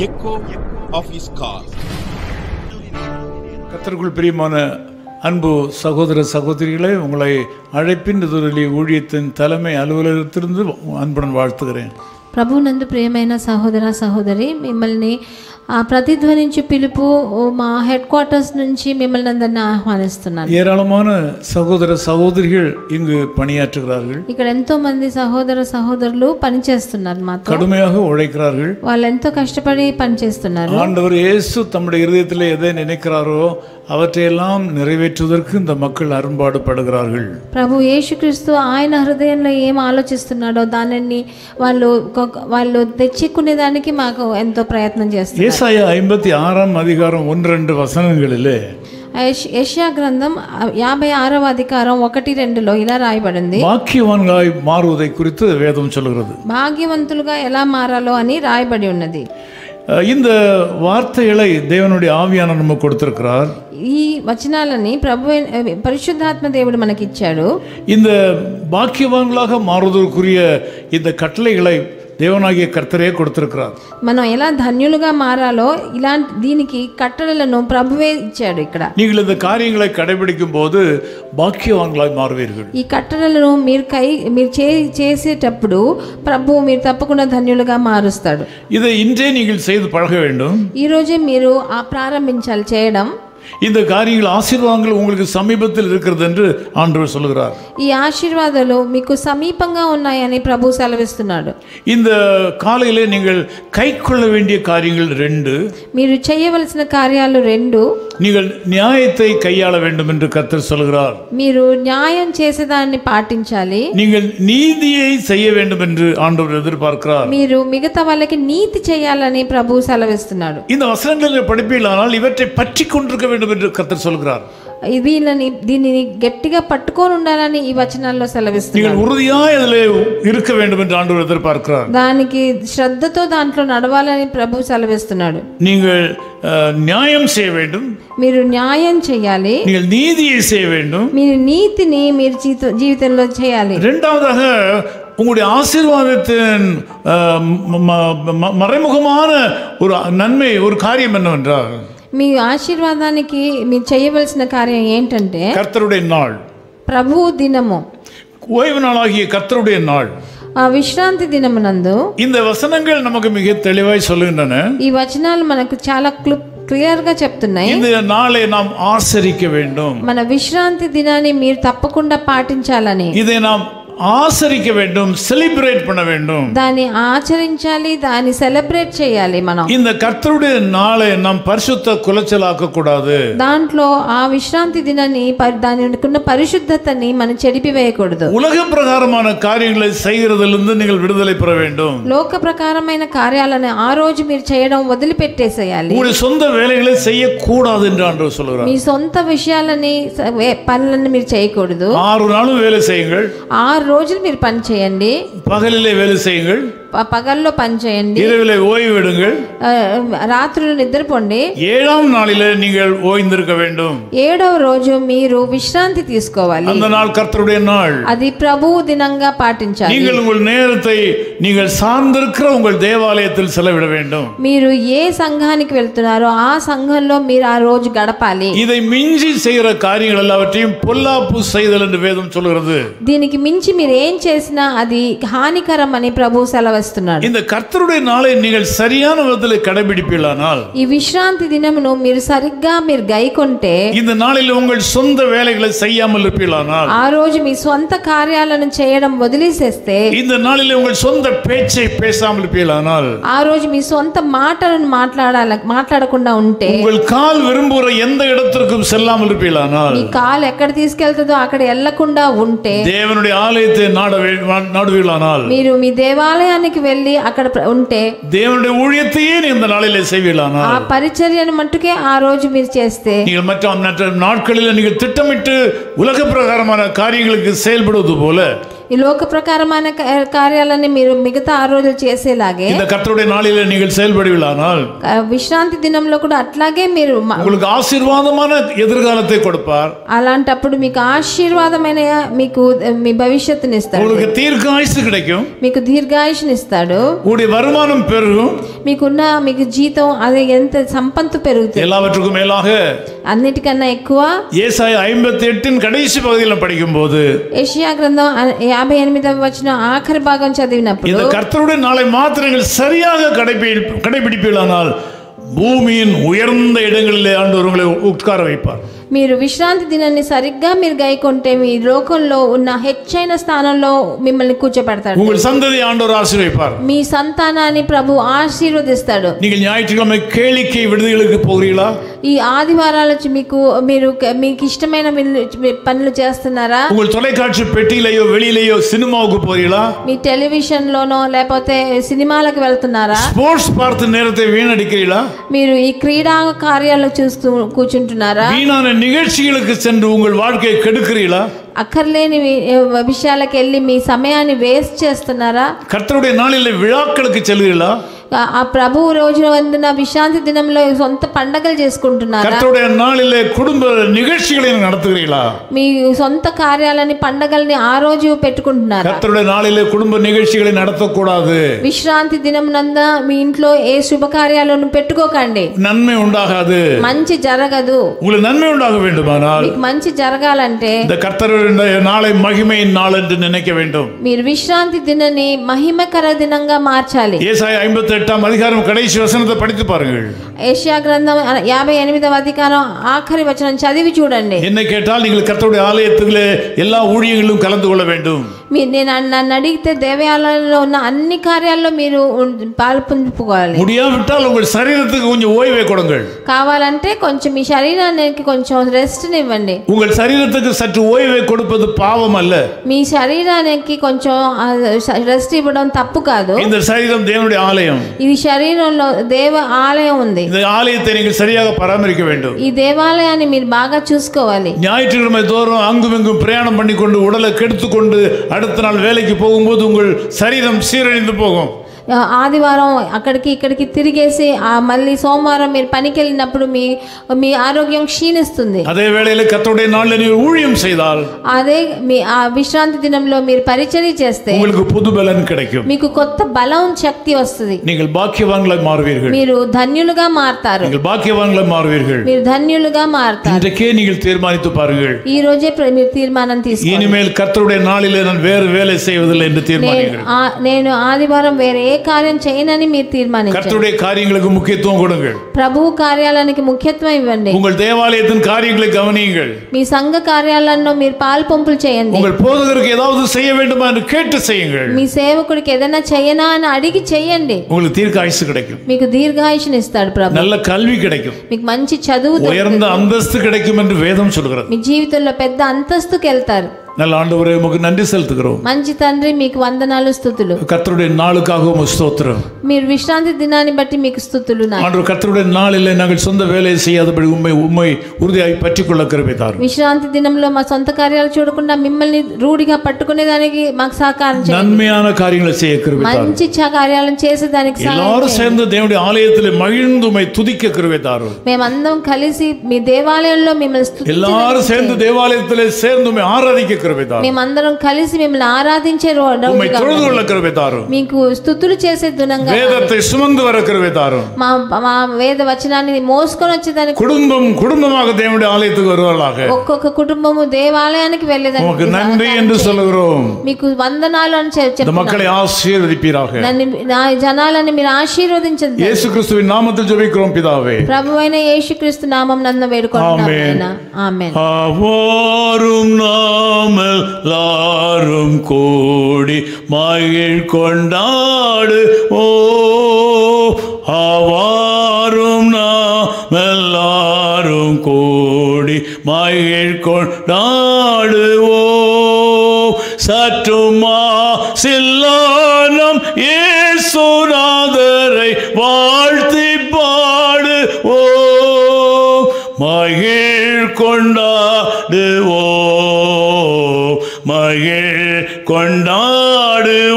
echo of his call. கர்த்தருக்குள் பிரியமான அன்பு சகோதர சகோதரிகளை உங்களை அழைப்பின் ஊழியத்தின் தலைமை அலுவலகத்திலிருந்து அன்புடன் வாழ்த்துகிறேன். ప్రభునందు ప్రియమైన సహోదర సహోదరి మిమ్మల్ని ప్రతిధ్వనించి పిలుపు మా హెడ్ క్వార్టర్స్ నుంచి మిమ్మల్ని అందరిని ఆహ్వానిస్తున్నాను. ஏராளமான సహోదర సహోదరిகள் இங்கு பணியாற்றுகிறார்கள். ఇక్కడ ఎంతో మంది సహోదర సహోదరులు పనిచేస్తున్నారు, మాతో கடுமையாக உழைக்கிறார்கள். వాళ్ళు ఎంతో కష్టపడి పనిచేస్తున్నారు. ஆண்டவர் இயேசு தம்முடைய இதயத்தில் எதை நினைக்கிறாரோ அவற்றையெல்லாம் நிறைவேற்றுவதற்கு இந்த மக்கள் அரும்பாடுபடுகிறார்கள். ప్రభు యేసుక్రీస్తు ఆయన హృదయంలో ఏం ఆలోచిస్తున్నాడో దానిని వాళ్ళు తెచ్చుకునే దానికి మాకు ఎంతో ప్రయత్నం చేస్తున్నారు. ஏசாயா 56 அதிகாரம் 1-2 వచనங்களிலே యెషయా గ్రంథం 56వ అధికారం 1-2లో ఇలా రాయబడింది. பாக்கியவான்களாய் மாறுவதை குறித்து வேதம் சொல்கிறது. భాగ్యవంతులుగా ఎలా మారాలో అని రాయబడి ఉన్నది. இந்த வார்த்தைகளை தேவனுடைய ஆவியானவர் நமக்கு கொடுத்திருக்கிறார். ఈ వచనాలని ప్రభు పరిశుద్ధాత్మ దేవుడు మనకిచ్చాడు. இந்த பாக்கியவான்களாக மாறுவதற்குரிய இந்த கட்டளைகளை தேவனாகிய கர்த்தரே கொடுத்திருக்கிறார். మనం ఎలా ధన్యులుగా మారాలో ఇలాంటి దీనికి కట్టడలను ప్రభువే ఇచ్చాడు. ఇక్కడ நீங்கள் இந்த காரியங்களை கடைபிடிக்கும் போது பாக்கியவான்களாய் மாறுவீர்கள். ఈ కట్టడలను మీరు చేసేటప్పుడు ప్రభు మీరు తప్పకుండా ధన్యులుగా మారుస్తాడు. இதை இன்றே நீங்கள் செய்து பழக வேண்டும். ఈ రోజే మీరు ప్రారంభించాలి చేయడం. இந்த காரியங்கள் ஆசீர்வாதங்கள் உங்களுக்கு சமீபத்தில் இருக்கிறது என்று ஆண்டவர் சொல்கிறார். ఈ ఆశీర్వాదాలు మీకు సమీపంగా ఉన్నాయని ప్రభు సెలవిస్తున్నాడు. இந்த காலையிலே நீங்கள் கைக்கொள்ள வேண்டிய காரியங்கள் 2. మీరు చేయవలసిన కార్యాలు 2. நீங்கள் நியாயத்தை கையாள வேண்டும் என்று கர்த்தர் சொல்கிறார். మీరు న్యాయం చేసేదాన్ని పాటించాలి. நீங்கள் நீதியை செய்ய வேண்டும் என்று ஆண்டவர் எதிர்பார்க்கிறார். మీరు మిగతా వాళ్ళకి నీతి చేయాలని ప్రభు సెలవిస్తున్నాడు. இந்த வசனங்களை படிப்பீர்களானால் இவற்றை பற்றி கொண்டிருக்க வேண்டும் என்று கர்த்தர் சொல்கிறார். దీనిని గట్టిగా పట్టుకొని ఉండాలని ఈ వచనాల్లో సెలవిస్తున్నారు. நீங்கள் உறுதியாய் அதிலே இருக்க வேண்டும் என்று ஆண்டவர் எதிர்பார்க்கிறார். దానికి శ్రద్ధతో దాంట్లో నడవాలని ప్రభు సెలవిస్తున్నాడు. நீங்கள் நியாயம் செய்ய வேண்டும். మీరు న్యాయం చేయాలి. நீங்கள் நீதியை செய்ய வேண்டும். మీరు నీతిని మీరు జీవితంలో చేయాలి. இரண்டாவதாக உங்களுடைய ஆசீர்வாதத்தின் மறைமுகமான ஒரு நன்மை ஒரு காரியம் என்னவென்றால் మీ ఆశీర్వాదానికి మీరు చేయవలసిన కార్యం ఏంటంటే கர்த்தருடைய நாள், ప్రభు దినము, ஓய்வு நாளாகிய கர்த்தருடைய நாள், విశ్రాంతి దినమునందు. இந்த வசனங்கள் நமக்கு மிக தெளிவாய் சொல்லுகின்றன. ఈ వచనాలు మనకు చాలా క్లియర్ గా చెప్తున్నాయి. இந்த நாளை நாம் ஆசரிக்க வேண்டும். మన విశ్రాంతి దినాన్ని మీరు తప్పకుండా పాటించాలని, இதை நாம் ஆசரிக்க வேண்டும், செலிப்ரேட் பண்ண வேண்டும். దాన్ని ఆచరించాలి, దాన్ని సెలబ్రేట్ చేయాలి. మనం இந்த கர்த்தருடைய நாளை நாம் பரிசுத்த குலைச்சலாக்க கூடாது. దాంట్లో ఆ విశ్రాంతి దినాన్ని దానికున్న పరిశుద్ధతని మనం చెడిపివేయకూడదు. உலக பிரகாரமான காரியங்களை செய்கிறதிலிருந்து நீங்கள் விடுதலை பெற வேண்டும். లోక ప్రకారమైన కార్యాలను ఆ రోజు మీరు చేయడం వదిలిపెట్టేసేయాలి. உங்களுடைய சொந்த வேலைகளை செய்யக்கூடாது என்று ஆண்டவர் சொல்கிறார். మీ సొంత విషయాలని పనులను మీరు చేయకూడదు. 6 நாளும் வேலை செய்யுங்கள். 6 రోజులు మీరు పని చేయండి. பகலிலே வேலை செய்யுங்கள். పగల్లో పని చేయండి. இரவிலே ஓய்வு எடுங்கள். రాత్రులు నిద్రపోండి. 7ஆம் நாளிலே நீங்கள் ஓய்ந்திருக்க வேண்டும். 7వ రోజు మీరు విశ్రాంతి తీసుకోవాలి. அந்த நாள் கர்த்தருடைய நாள். అది ప్రభువు దినంగా పాటించాలి. நீங்கள் உங்கள் நேரத்தை நீங்கள் சார்ந்திருக்கிற உங்கள் தேவாலயத்தில் செலவிட வேண்டும். మీరు ఏ సంఘానికి వెళ్తున్నారో ఆ సంఘంలో మీరు ఆ రోజు గడపాలి. இதை மிஞ்சி செய்கிற காரியங்கள் எல்லாவற்றையும் பொல்லாப்பு செய்தல் என்று வேதம் சொல்கிறது. దీనికి మించి మీరు ఏం చేసినా అది హానికరం అని ప్రభు సెలవిస్తున్నాడు. இந்த கர்த்தருடைய நாளை நீங்கள் சரியான விதத்தில் கடைபிடிப்பீர்களானால், ఈ విశ్రాంతి దినమును మీరు సరిగ్గా మీరు గైకొంటే, இந்த நாளில் உங்கள் சொந்த வேலைகளை செய்யாமல் இருப்பீர்களானால், ఆ రోజు మీ సొంత కార్యాలను చేయడం వదిలేసేస్తే, இந்த நாளில் உங்கள் சொந்த பேச்சை பேசாமல் இருப்பீர்களானால், ఆ రోజు మీ సొంత మాటలను మాట్లాడకుండా ఉంటే, உங்கள் கால் விரும்புகிற எந்த இடத்திற்கும் செல்லாமல் இருப்பீர்களானால், మీ కాలు ఎక్కడ తీసుకెళ్తుందో అక్కడ వెళ్ళకుండా ఉంటే, தேவனுடைய ஆலயத்தை நாடுவீர்களானால், మీరు మీ దేవాలయానికి వెళ్ళి అక్కడ ఉంటే, தேவனுடைய ஊழியத்தையே இந்த நாளிலே செய்வீர்களானால், ఆ పరిచర్యను మట్టుకే ఆ రోజు మీరు చేస్తే, நீங்கள் மற்ற நாட்களில் நீங்கள் திட்டமிட்டு உலக பிரகாரமான காரியங்களுக்கு செயல்படுவது போல ఈ లోక ప్రకారమైన కార్యాలని మీరు మిగతా 6 రోజులు చేసేలాగే இந்த கர்த்தருடைய நாளிலே நீங்கள் செயல்படுவீர்களானால் విశ్రాంతి దినంలో కూడా అట్లాగే మీరు உங்களுக்கு ஆசீர்வாதமான எதிர்காலத்தை கொடுப்பார். అలాంటప్పుడు మీకు ఆశీర్వాదమైన మీకు మీ భవిష్యత్తుని ఇస్తాడు. உங்களுக்கு தீர்க்காயுசு கிடைக்கும். మీకు దీర్ఘాయుష్ని ఇస్తాడు. உங்களுடைய வருமானம் பெருகும். మీకు జీతం అదే ఎంత సంపత్తు పెరుగుతుంది. எல்லாவற்றுக்கும் மேலாக అన్నిటికన్నా ఎక్కువ ஏசாயா 58 கடைசி பகுதியில் படிக்கும்போது యెషయా గ్రంథం 58వ వచనం ఆఖరి భాగం చదివినప్పుడు இந்த கர்த்தருடைய நாளை மாத்திரம் நீங்கள் சரியாக கடைபிடிப்பீர்களானால் பூமியின் உயர்ந்த இடங்களிலே ஆண்டவர் உங்களை உட்கார வைப்பார். మీరు విశ్రాంతి దినాన్ని సరిగ్గా మీరు గైకొంటే మీ లోకంలో ఉన్న హెచ్చైన స్థానంలో మిమ్మల్ని కూర్చోబెడతాడు. உங்கள் சந்ததி ஆண்டவர் ஆசீர்வதிப்பார். మీ సంతానాన్ని ప్రభు ఆశీర్వదిస్తాడు. நீங்கள் ஞாயிற்றுக்கிழமை கேளிக்கை விடுதிகளுக்கு போகிறீர்களா? ఈ ఆదివారాల మీకు ఇష్టమైన పనులు చేస్తున్నారా? உங்கள் தொலைக்காட்சி பெட்டியிலேயோ வெளியிலேயோ சினிமாவுக்கு போகிறீர்களா? మీ టెలివిజన్ లోనో లేకపోతే సినిమాలకు వెళ్తున్నారా? స్పోర్ట్స్ பார்த்து நேரத்தை வீணடிக்கிறீர்களா? మీరు ఈ క్రీడా కార్యాలు చూస్తూ కూర్చుంటున్నారా? வீணான நிகழ்ச்சிகளுக்கு சென்று உங்கள் வாழ்க்கையை கெடுக்கிறீர்களா? అక్కర్లేని విషయాలకు వెళ్ళి మీ సమయాన్ని వేస్ట్ చేస్తున్నారా? கர்த்தருடைய நாளிலே விழாக்களுக்கு செல்கிறீர்களா? ఆ ప్రభు రోజు వందున విశ్రాంతి దినంలో సొంత పండగలు చేసుకుంటున్నారా? கர்த்தருடைய நாளிலே குடும்ப நிகழ்ச்சிகளை நடத்துகிறீர்களா? మీ సొంత కార్యాలని పండగల్ని ఆ రోజు పెట్టుకుంటున్నారా? கர்த்தருடைய நாளிலே குடும்ப நிகழ்ச்சிகளை நடத்தக்கூடாது. విశ్రాంతి దినం నంద మీ ఇంట్లో ఏ శుభకార్యాలను పెట్టుకోకండి. நன்மை உண்டாகாது. మంచి జరగదు. உங்களுக்கு நன்மை உண்டாக வேண்டுமானால் మీకు మంచి జరగాలంటే இந்த கர்த்தருடைய நாளை மகிமையின் நாள் என்று நினைக்க வேண்டும். మీరు విశ్రాంతి దినాన్ని మహిమకర దినంగా మార్చాలి. ஏசாயா 58ஆம் அதிகாரம் கடைசி வசனத்தை படித்து பாருங்கள். యెషయా గ్రంథం 58వ అధికారం ఆఖరి వచనం చదివి చూడండి. என்ன கேட்டால் நீங்கள் கர்த்தருடைய ஆலயத்திலே எல்லா ஊழியங்களிலும் கலந்து கொள்ள வேண்டும். నన్ను అడిగితే దేవాలయంలో ఉన్న అన్ని కార్యాల్లో మీరు పాల్పంచుకోవాలి. முடியாவிட்டால் உங்கள் சரீரத்துக்கு கொஞ்சம் ஓய்வை கொடுங்கள். కావాలంటే కొంచెం మీ శరీరానికి కొంచెం రెస్ట్ ఇవ్వండి. உங்கள் சரீரத்துக்கு சற்று ஓய்வை கொடுப்பது பாவம் அல்ல. మీ శరీరానికి కొంచెం రెస్ట్ ఇవ్వడం తప్పు కాదు. இந்த சரீரம் தேவனுடைய ஆலயம். ఈ శరీరంలో దేవ ఆలయం ఉంది. இந்த ஆலயத்தை நீங்கள் சரியாக பராமரிக்க வேண்டும். ఈ దేవాలయాన్ని మీరు బాగా చూసుకోవాలి. ஞாயிற்றுக்கிழமை தோறும் அங்கும் இங்கும் பிரயாணம் பண்ணிக்கொண்டு உடலை கெடுத்துக்கொண்டு அடுத்த நாள் வேலைக்கு போகும்போது உங்கள் சரீரம் சீரழிந்து போகும். ఆదివారం అక్కడికి ఇక్కడికి తిరిగేసి మళ్ళీ సోమవారం మీరు పనికి వెళ్ళినప్పుడు మీ ఆరోగ్యం క్షీణిస్తుంది. అదే వేళలో కర్తరుடைய నాళ్ళని మీరు ఊழிయం செய்தால் అదే మీ విశ్రాంతి దినంలో మీరు పరిచర్య చేస్తే உங்களுக்கு புது பலன் கிடைக்கும். మీకు కొత్త బలం శక్తి వస్తుంది. நீங்கள் பாக்கியவான்களாய் மாறுவீர்கள். మీరు ధన్యులుగా మారతారు. நீங்கள் பாக்கியவான்களாய் மாறுவீர்கள். మీరు ధన్యులుగా మారతారు. இன்றைக்கே நீங்கள் தீர்மானித்து பாருங்கள். ఈ రోజే మీరు తీర్మానం తీసుకోండి. இனிமேல் கர்த்தருடைய நாளிலே நான் வேறு வேலை செய்வதில்லை என்று தீர்மானிங்கள். నేను ఆదివారం వేరే కార్యం చేయనని మీరు తీర్మానించండి. கர்த்தருடைய காரியங்களுக்கு முக்கியத்துவம் கொடுங்கள். ప్రభువు కార్యాలనికి ముఖ్యత్వం ఇవ్వండి. உங்கள் தேவாலயத்தின் காரியங்களை கவனியுங்கள். మీ సంఘ కార్యాలలో మీరు పాల్పంపులు చేయండి. உங்கள் போதகருக்கு ஏதாவது செய்ய வேண்டுமா என்று கேட்டு செய்யுங்கள். మీ సేవకుడికి ఏదైనా చేయనా అని అడిగి చేయండి. உங்களுக்கு தீர்க்காயுசு கிடைக்கும். మీకు దీర్ఘాయుష్ని ఇస్తాడు ప్రభు. நல்ல கல்வி கிடைக்கும். మీకు మంచి చదువు உயர்ந்த அந்தஸ்து கிடைக்கும் என்று வேதம் சொல்கிறது. మీ జీవితంలో పెద్ద అంతస్తుకి వెళ్తారు. நல்ல ஆண்டவரே உமக்கு நன்றி செலுத்துகிறோம். మంచి తండ్రి మీకు వందనాలు స్తుతులు. கர்த்தருடைய நாளுக்காக உமக்கு ஸ்தோத்திரம். మీరు విశ్రాంతి దినాన్ని బట్టి మీకు స్తుతులు. ஆண்டவர் கர்த்தருடைய நாளிலே நாங்கள் சொந்த வேலையை செய்யாதபடி உம்மை உறுதியாய் பற்றிக்கொள்ள கிருபை தாரும். విశ్రాంతి దినంలో మా సొంత కార్యాలు చూడకుండా మిమ్మల్ని రూఢిగా పట్టుకునేదానికి మాకు సహకారం చేయండి. நன்மையான காரியங்களை செய்ய கிருபை தாரும். మంచి కార్యాలను చేసేదానికి எல்லாரும் சேர்ந்து தேவனுடைய ஆலயத்திலே மகிழ்ந்து உம்மை துதிக்க கிருபை தாரும். మేమందరం కలిసి మీ దేవాలయంలో మిమ్మల్ని స్తుతించే எல்லாரும் சேர்ந்து தேவாலயத்திலே சேர்ந்து உம்மை ஆராதிக்க கிருபை தாரும். మేమందరం కలిసి మిమ్మల్ని ఆరాధించే உம்மை தொழுது கொள்ள கிருபை தாரும். మీకు స్తుతులు చేసే దునంగా வேதத்தை சுமந்து வர கிருபை தாரும். మా వేద వచనాన్ని మోసుకొని వచ్చేదానికి குடும்பமாக தேவனுடைய ஆலயத்துக்கு வருவார்களாக. ఒక్కొక్క కుటుంబము దేవాలయానికి వెళ్ళేదానికి உமக்கு நன்றி என்று சொல்கிறோம். మీకు వందనాలు అని இந்த మక్களை ఆశీర్వదింపీరాக. నా జనాలను మీరు ఆశీర్వదించండి. యేసుక్రీస్తువిன் నామத்தில் జెబిக்கிறோம் பிதாவே. ప్రభువైన యేసుక్రీస్తు నామం నందు వేడుకుంటున్నాను. ఆమేన్. அவரும் நாமல் எல்லாரும் கூடி மகிழ் கொண்டாடு ஓ அவாரும் நாம் எல்லாரும் கூடி மகிழ் கொண்டாடுவோ சற்றுமா சில்லானம் இயேசுநாதரை வாழ்த்தி பாடுவோ மகிழ் கொண்டாடுவோ மகிழ் கொண்டாடுவோம்,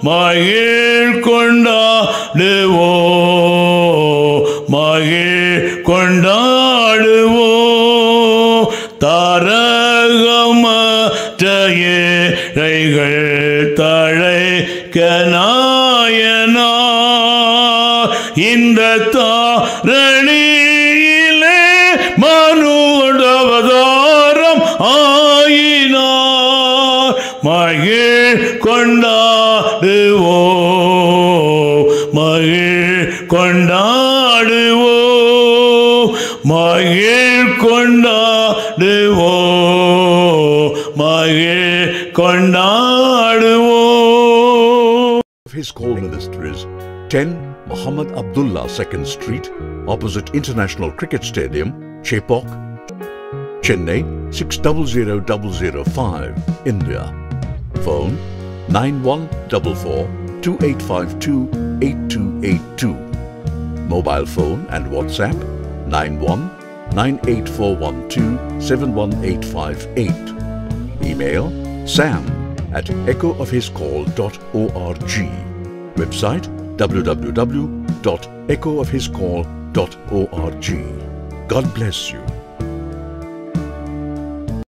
மகிழ் கொண்டாடுவோம், மகிழ் கொண்டாடுவோம். தாரகமற்ற ஏழைகள் தழைக்க நாயனார், இந்த தாரணியிலே மனுவதாரம் ஆயினார். மகிழ் கொண்டாடுவோம், மகிழ் கொண்டாடுவோம், மகிழ் கொண்டாடுவோம், மகிழ் கொண்டாடுவோம். His Call Ministries, 10 Muhammad Abdullah 2nd Street, opposite International Cricket Stadium, Chepauk, Chennai 600005, India. Phone 9144-2852-8282. Mobile phone and WhatsApp 91-98412-71858. Email sam@echoofhiscall.org. Website www.echoofhiscall.org. God bless you.